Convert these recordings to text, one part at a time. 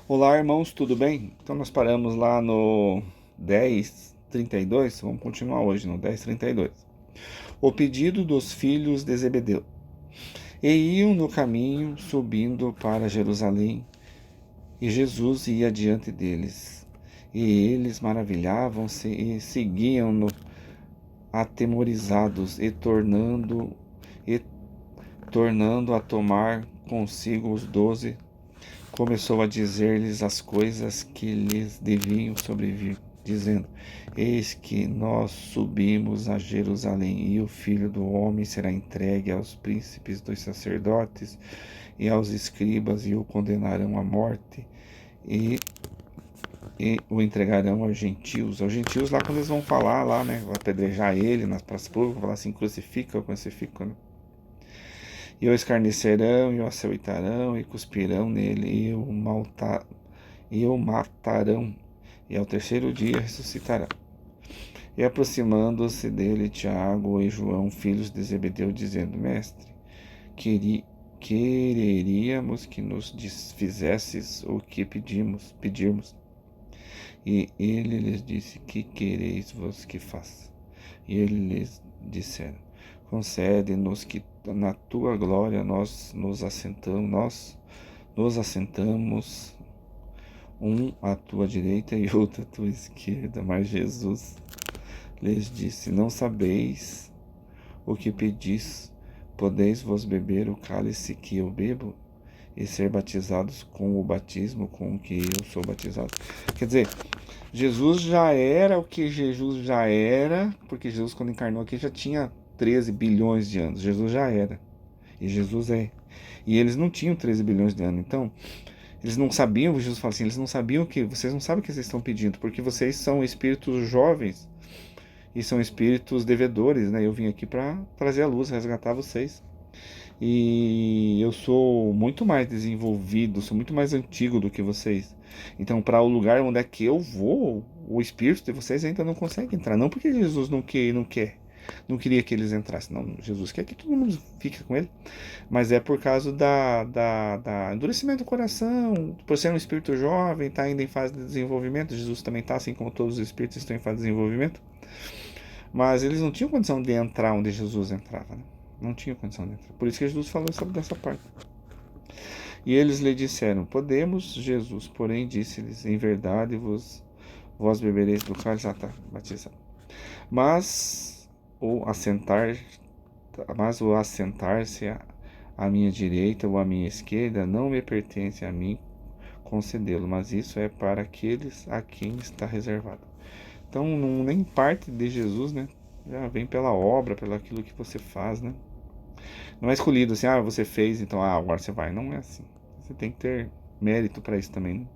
Olá, irmãos, tudo bem? Então nós paramos lá no 10:32. Vamos continuar hoje no 10:32. O pedido dos filhos de Zebedeu. E iam no caminho, subindo para Jerusalém, e Jesus ia diante deles. E eles maravilhavam-se e seguiam-no atemorizados, e tornando a tomar consigo os 12, começou a dizer-lhes as coisas que lhes deviam sobrevir, dizendo: Eis que nós subimos a Jerusalém, e o Filho do Homem será entregue aos príncipes dos sacerdotes e aos escribas, e o condenarão à morte, e, e o entregarão aos gentios lá quando eles vão falar lá, né, vão apedrejar ele nas praças públicas, vão falar assim: crucifica, crucifica, né? E o escarnecerão, e o açoitarão, e cuspirão nele, e o matarão, e ao terceiro dia ressuscitará. E aproximando-se dele Tiago e João, filhos de Zebedeu, dizendo: Mestre, quereríamos que nos fizesses o que pedirmos. E ele lhes disse: Que quereis vos que faça? E ele lhes disseram: Concede-nos que na tua glória nós nos assentamos, um à tua direita e outro à tua esquerda. Mas Jesus lhes disse: Não sabeis o que pedis? Podeis vos beber o cálice que eu bebo e ser batizados com o batismo com que eu sou batizado? Quer dizer, Jesus já era o que Jesus já era, porque Jesus, quando encarnou aqui, já tinha 13 bilhões de anos. Jesus já era. E Jesus é. E eles não tinham 13 bilhões de anos. Então, eles não sabiam, Jesus fala assim, eles não sabiam que, vocês não sabem o que vocês estão pedindo, porque vocês são espíritos jovens e são espíritos devedores, né? Eu vim aqui para trazer a luz, resgatar vocês. E eu sou muito mais desenvolvido, sou muito mais antigo do que vocês. Então, para o lugar onde é que eu vou, o espírito de vocês ainda não consegue entrar. Não porque Jesus não queria que eles entrassem. Não, Jesus quer que todo mundo fique com ele. Mas é por causa da endurecimento do coração, por ser um espírito jovem, está ainda em fase de desenvolvimento. Jesus também está, assim como todos os espíritos estão em fase de desenvolvimento. Mas eles não tinham condição de entrar onde Jesus entrava, né? Não tinham condição de entrar. Por isso que Jesus falou sobre dessa parte. E eles lhe disseram: Podemos, Jesus, porém disse-lhes: Em verdade vós bebereis do cálice. Ah, tá, batizado. Mas o assentar, mas o assentar-se à minha direita ou à minha esquerda não me pertence a mim concedê-lo, mas isso é para aqueles a quem está reservado. Então, não nem parte de Jesus, né? Já vem pela obra, pelo aquilo que você faz, né? Não é escolhido assim, você fez, então, agora você vai. Não é assim. Você tem que ter mérito para isso também, né?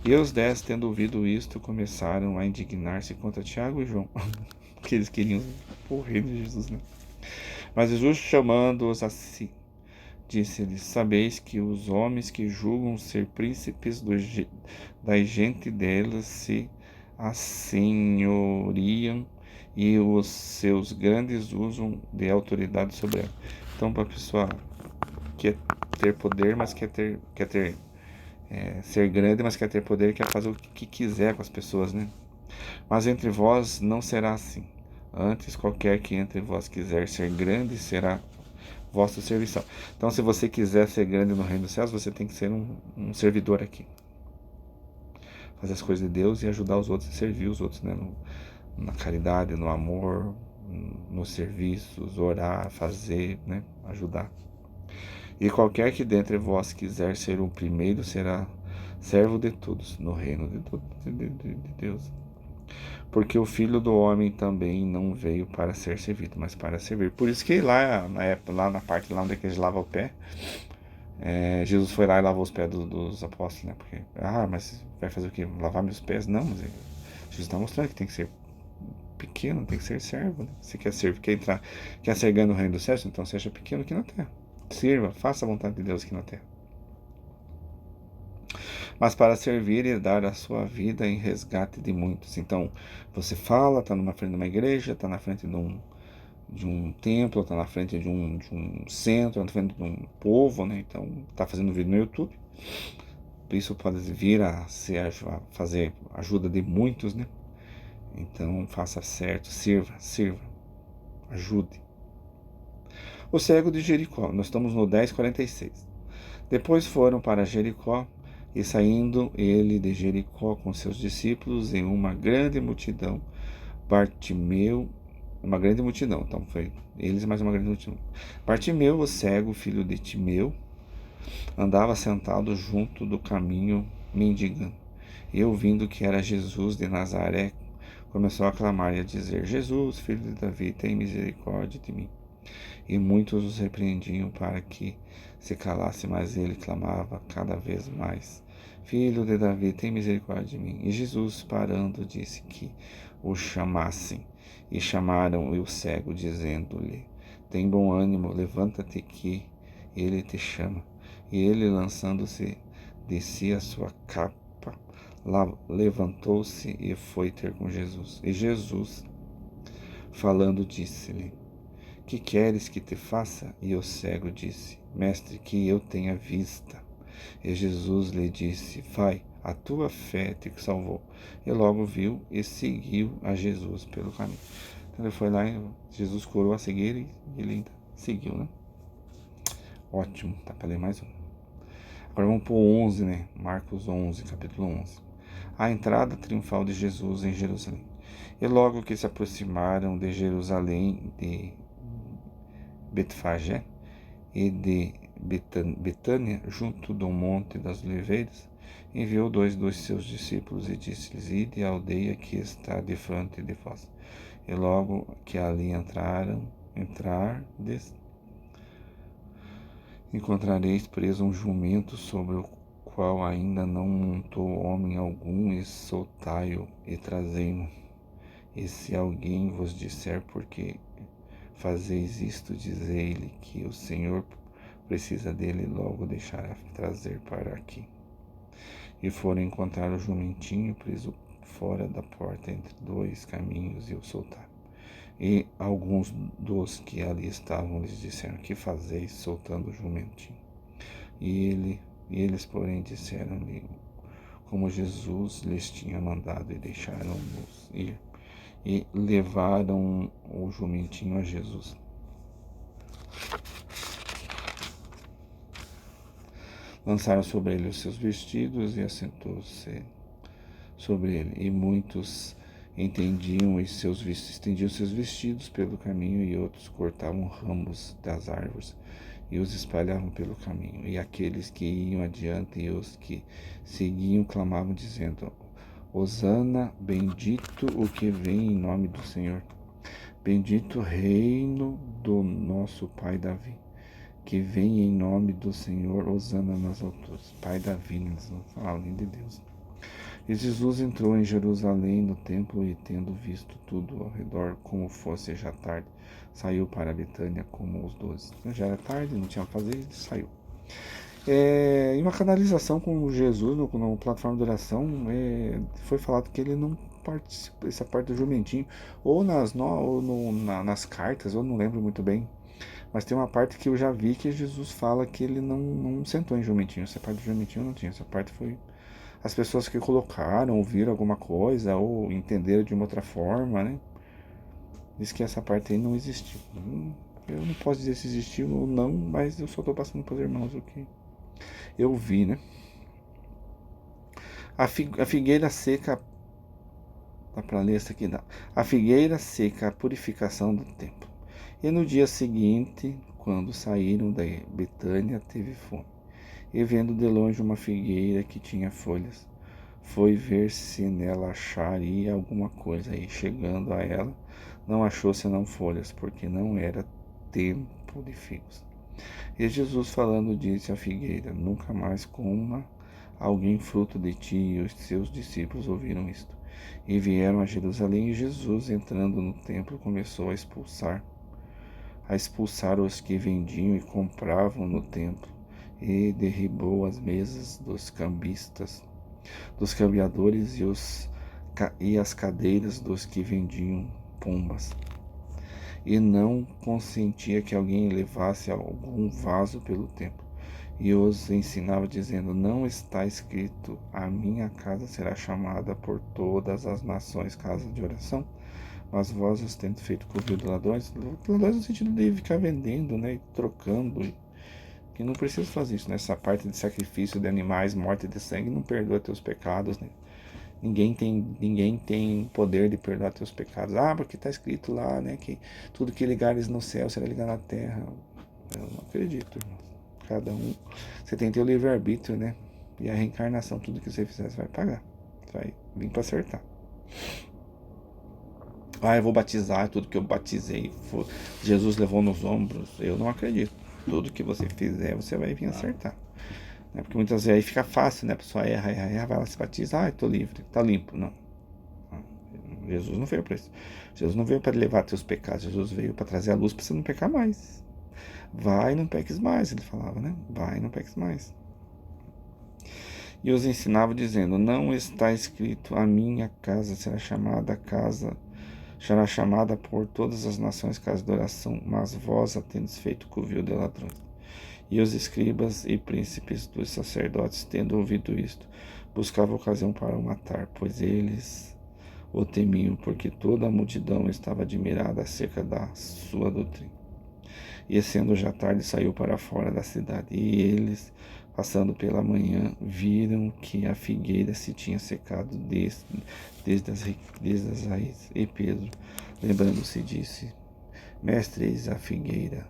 E os 10, tendo ouvido isto, começaram a indignar-se contra Tiago e João, porque eles queriam o reino de Jesus, né? Mas Jesus, chamando-os a si, disse-lhes: Sabeis que os homens que julgam ser príncipes da gente delas se assenhoriam e os seus grandes usam de autoridade sobre ela. Então, para a pessoa quer ter poder, mas ser grande, mas quer ter poder, quer fazer o que quiser com as pessoas, né? Mas entre vós não será assim. Antes, qualquer que entre vós quiser ser grande será vosso serviçal. Então, se você quiser ser grande no reino dos céus, você tem que ser um servidor aqui. Fazer as coisas de Deus e ajudar os outros e servir os outros, né? Na caridade, no amor, nos serviços, orar, fazer, né? Ajudar. E qualquer que dentre vós quiser ser o primeiro será servo de todos no reino de Deus. Porque o Filho do Homem também não veio para ser servido, mas para servir. Por isso que lá na época, lá na parte lá onde é que eles lavam o pé, Jesus foi lá e lavou os pés dos apóstolos, né? Porque, mas vai fazer o quê? Lavar meus pés? Não, mas Jesus está mostrando que tem que ser pequeno, tem que ser servo, né? Se quer servir, quer ser ganho no reino dos céus, então seja pequeno aqui na terra. Sirva, faça a vontade de Deus aqui na terra. Mas para servir e dar a sua vida em resgate de muitos. Então, você fala, está na frente de uma igreja, está na frente de um templo, está na frente de um centro, está na frente de um povo, né? Então, está fazendo vídeo no YouTube. isso pode vir a fazer ajuda de muitos, né? Então faça certo, sirva, ajude. O cego de Jericó, nós estamos no 10:46. Depois foram para Jericó, e saindo ele de Jericó com seus discípulos em uma grande multidão, Bartimeu, uma grande multidão, então foi eles mais uma grande multidão. Bartimeu, o cego, filho de Timeu, andava sentado junto do caminho, mendigando. E ouvindo que era Jesus de Nazaré, começou a clamar e a dizer: Jesus, filho de Davi, tem misericórdia de mim. E muitos os repreendiam para que se calasse, mas ele clamava cada vez mais: Filho de Davi, tem misericórdia de mim. E Jesus, parando, disse que o chamassem. E chamaram o cego, dizendo-lhe: Tem bom ânimo, levanta-te que ele te chama. E ele, lançando-se de si a sua capa, levantou-se e foi ter com Jesus. E Jesus, falando, disse-lhe: Que queres que te faça? E o cego disse: Mestre, que eu tenha vista. E Jesus lhe disse: Vai, a tua fé te salvou. E logo viu e seguiu a Jesus pelo caminho. Então ele foi lá e Jesus curou a cegueira e ele ainda seguiu, né? Ótimo, tá para ler mais um. Agora vamos para o 11, né? Marcos 11, capítulo 11. A entrada triunfal de Jesus em Jerusalém. E logo que se aproximaram de Jerusalém, de Betfagé e de Betânia, junto do Monte das Oliveiras, enviou dois dos seus discípulos e disse-lhes: Ide à aldeia que está defronte de vós. E logo que ali entrardes, encontrareis preso um jumento sobre o qual ainda não montou homem algum, e soltai-o e trazei-mo. E se alguém vos disser: Por que fazeis isto, dizei-lhe que o Senhor precisa dele, logo deixará trazer para aqui. E foram encontrar o jumentinho preso fora da porta entre dois caminhos e o soltaram. E alguns dos que ali estavam lhes disseram: Que fazeis soltando o jumentinho? E eles, porém, disseram-lhe como Jesus lhes tinha mandado, e deixaram-nos ir. E levaram o jumentinho a Jesus. Lançaram sobre ele os seus vestidos e assentou-se sobre ele. E muitos estendiam seus vestidos pelo caminho, e outros cortavam ramos das árvores e os espalhavam pelo caminho. E aqueles que iam adiante e os que seguiam clamavam, dizendo: Hosana, bendito o que vem em nome do Senhor. Bendito o reino do nosso pai Davi, que vem em nome do Senhor, Hosana nas alturas. Pai Davi, eles não falam nem de Deus. E Jesus entrou em Jerusalém no templo e, tendo visto tudo ao redor, como fosse já tarde, saiu para Betânia como os 12. Então, já era tarde, não tinha o que fazer, ele saiu. Em uma canalização com Jesus, na plataforma de oração, foi falado que ele não participa dessa parte do jumentinho, ou nas cartas, eu não lembro muito bem. Mas tem uma parte que eu já vi que Jesus fala que ele não sentou em jumentinho. Essa parte do jumentinho não tinha. Essa parte foi as pessoas que colocaram, ouviram alguma coisa, ou entenderam de uma outra forma, né? Diz que essa parte aí não existiu. Eu não posso dizer se existiu ou não, mas eu só estou passando para os irmãos o que eu vi, né? A figueira seca, dá para ler essa aqui, dá. A figueira seca, a purificação do templo. E no dia seguinte, quando saíram da Betânia, teve fome. E vendo de longe uma figueira que tinha folhas, foi ver se nela acharia alguma coisa. E chegando a ela, não achou senão folhas, porque não era tempo de figos. E Jesus, falando, disse à figueira: Nunca mais coma alguém fruto de ti. E os seus discípulos ouviram isto. E vieram a Jerusalém, e Jesus, entrando no templo, começou a expulsar os que vendiam e compravam no templo, e derribou as mesas dos cambistas, dos cambiadores e as cadeiras dos que vendiam pombas. E não consentia que alguém levasse algum vaso pelo templo. e os ensinava, dizendo: Não está escrito, a minha casa será chamada por todas as nações casa de oração? Mas vós os tendo feito covil de ladrões. Ladrões no sentido de ficar vendendo, né, e trocando, que não precisa fazer isso, né? Essa parte de sacrifício de animais, morte de sangue, não perdoa teus pecados, né? Ninguém tem poder de perdoar teus pecados. Ah, porque está escrito lá, né, que tudo que ligares no céu será ligado na terra. Eu não acredito, irmão. Cada um, você tem teu livre-arbítrio, né? E a reencarnação, tudo que você fizer, você vai pagar. Você vai vir para acertar. Ah, eu vou batizar, tudo que eu batizei, Jesus levou nos ombros. Eu não acredito. Tudo que você fizer, você vai vir acertar. Né? Porque muitas vezes aí fica fácil, né? A pessoa erra, vai lá se batiza, ah, estou livre, tá limpo. Não. Jesus não veio para isso. Jesus não veio para levar teus pecados. Jesus veio para trazer a luz para você não pecar mais. Vai e não peques mais, ele falava, né? Vai e não peques mais. E os ensinava dizendo: Não está escrito, a minha casa será chamada por todas as nações casa de oração, mas vós a tendes feito covil de ladrões. E os escribas e príncipes dos sacerdotes, tendo ouvido isto, buscavam ocasião para o matar, pois eles o temiam, porque toda a multidão estava admirada acerca da sua doutrina. E sendo já tarde, saiu para fora da cidade. E eles, passando pela manhã, viram que a figueira se tinha secado desde as raízes. E Pedro, lembrando-se, disse: Mestre, eis a figueira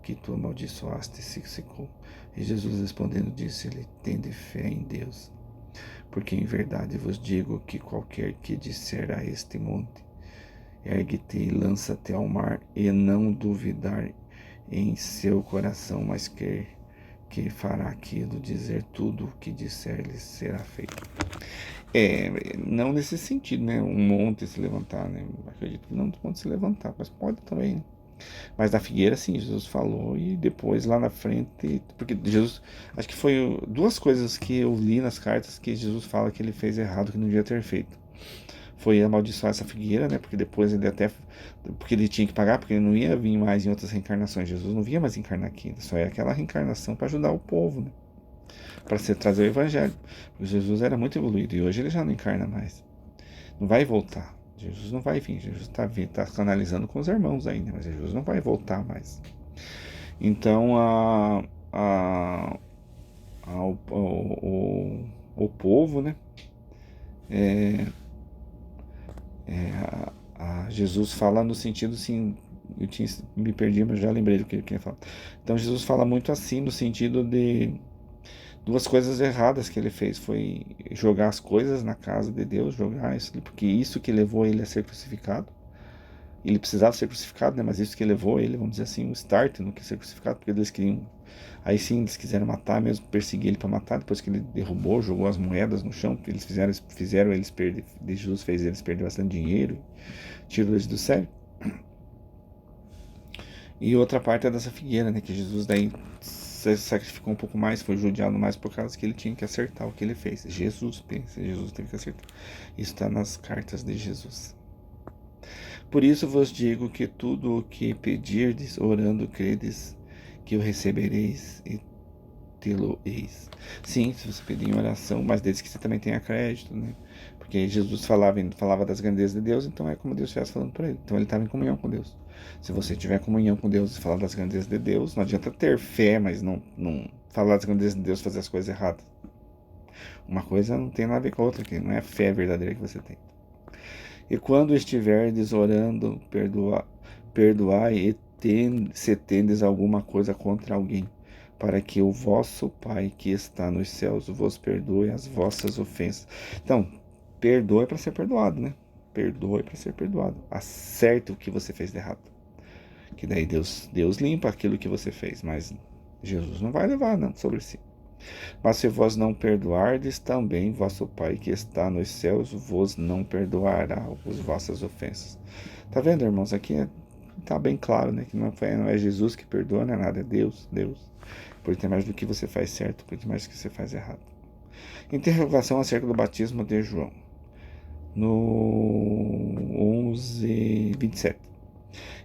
que tu amaldiçoaste se secou. E Jesus respondendo disse-lhe: Tende fé em Deus, porque em verdade vos digo que qualquer que disser a este monte: Ergue-te e lança-te ao mar, e não duvidar em seu coração, mas que fará aquilo, dizer tudo o que disser-lhe será feito. Não nesse sentido, né? Um monte se levantar, né? Acredito que não pode se levantar, mas pode também, né? Mas da figueira, sim, Jesus falou, e depois lá na frente, porque Jesus, acho que foi duas coisas que eu li nas cartas que Jesus fala que ele fez errado, que não devia ter feito. Foi amaldiçoar essa figueira, né? Porque depois ele até, porque ele tinha que pagar, porque ele não ia vir mais em outras reencarnações. Jesus não vinha mais encarnar aqui, só é aquela reencarnação para ajudar o povo, né? Para trazer o evangelho. Porque Jesus era muito evoluído e hoje ele já não encarna mais. Não vai voltar. Jesus não vai vir. Jesus tá canalizando com os irmãos ainda, mas Jesus não vai voltar mais. Então o povo, né? Jesus fala no sentido assim, me perdi, mas já lembrei do que ele queria falar. Então Jesus fala muito assim, no sentido de duas coisas erradas que ele fez. Foi jogar as coisas na casa de Deus, jogar isso, porque isso que levou ele a ser crucificado. Ele precisava ser crucificado, né? Mas isso que levou ele, vamos dizer assim, o start no que ser crucificado, porque eles queriam. Aí sim, eles quiseram matar mesmo, perseguir ele para matar, depois que ele derrubou, jogou as moedas no chão, eles fizeram eles perder, Jesus fez eles perder bastante dinheiro, tirou eles do sério. E outra parte é dessa figueira, né? Que Jesus daí se sacrificou um pouco mais, foi judiado mais por causa que ele tinha que acertar o que ele fez. Jesus teve que acertar. Isso está nas cartas de Jesus. Por isso vos digo que tudo o que pedirdes, orando, credes, que o recebereis e tê-lo-eis. Sim, se você pedir em oração, mas desde que você também tenha crédito, né? Porque Jesus falava das grandezas de Deus, então é como Deus estivesse falando para ele. Então ele estava em comunhão com Deus. Se você tiver comunhão com Deus e falar das grandezas de Deus, não adianta ter fé, mas não falar das grandezas de Deus e fazer as coisas erradas. Uma coisa não tem nada a ver com a outra, que não é a fé verdadeira que você tem. E quando estiverdes orando, perdoai se tendes alguma coisa contra alguém, para que o vosso Pai que está nos céus vos perdoe as vossas ofensas. Então, perdoe para ser perdoado, né? Perdoe para ser perdoado. Acerte o que você fez de errado. Que daí Deus limpa aquilo que você fez, mas Jesus não vai levar não sobre si. Mas se vós não perdoardes, também vosso Pai que está nos céus vos não perdoará as vossas ofensas. Tá vendo, irmãos? Aqui tá bem claro, né? Que não é Jesus que perdoa, não é nada, é Deus. Por ter mais do que você faz certo, por ter mais do que você faz errado. Interrogação acerca do batismo de João. No 11:27.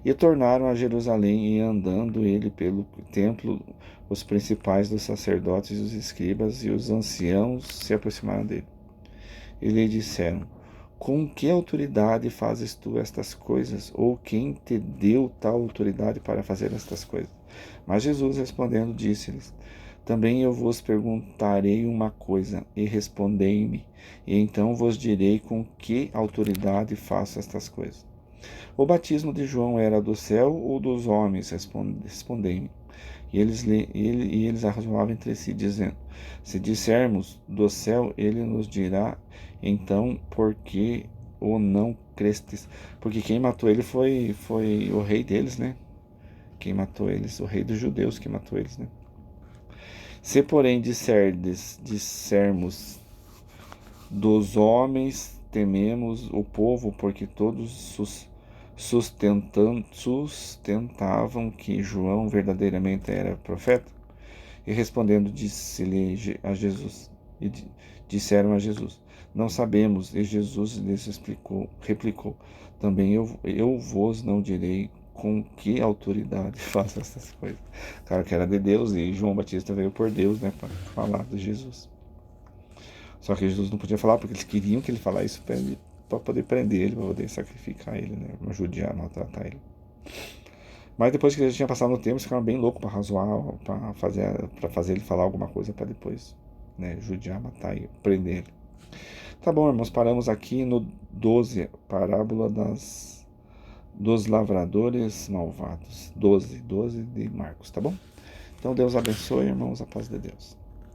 E tornaram a Jerusalém, e andando ele pelo templo, os principais dos sacerdotes, os escribas e os anciãos se aproximaram dele. E lhe disseram: Com que autoridade fazes tu estas coisas? Ou quem te deu tal autoridade para fazer estas coisas? Mas Jesus respondendo disse-lhes: Também eu vos perguntarei uma coisa, e respondei-me, e então vos direi com que autoridade faço estas coisas. O batismo de João era do céu ou dos homens? Respondei-me. E eles arrazoavam entre si, dizendo: Se dissermos do céu, ele nos dirá, então, por que o não crestes? Porque quem matou ele foi o rei deles, né? Quem matou eles, o rei dos judeus que matou eles, né? Se, porém, dissermos dos homens, tememos o povo, porque todos sustentavam que João verdadeiramente era profeta. E respondendo, disse-lhe a Jesus, disseram a Jesus: Não sabemos. E Jesus lhes replicou: Também eu vos não direi com que autoridade faço essas coisas. Claro que era de Deus, e João Batista veio por Deus, né, para falar de Jesus. Só que Jesus não podia falar porque eles queriam que ele falasse isso para poder prender ele, para poder sacrificar ele, né, judiar, maltratar ele. Mas depois que ele tinha passado no tempo, eles ficaram bem loucos para razoar, para fazer ele falar alguma coisa para depois, né, judiar, matar e prender ele. Tá bom, irmãos, paramos aqui no 12, parábola dos lavradores malvados. 12 de Marcos, tá bom? Então Deus abençoe, irmãos, a paz de Deus.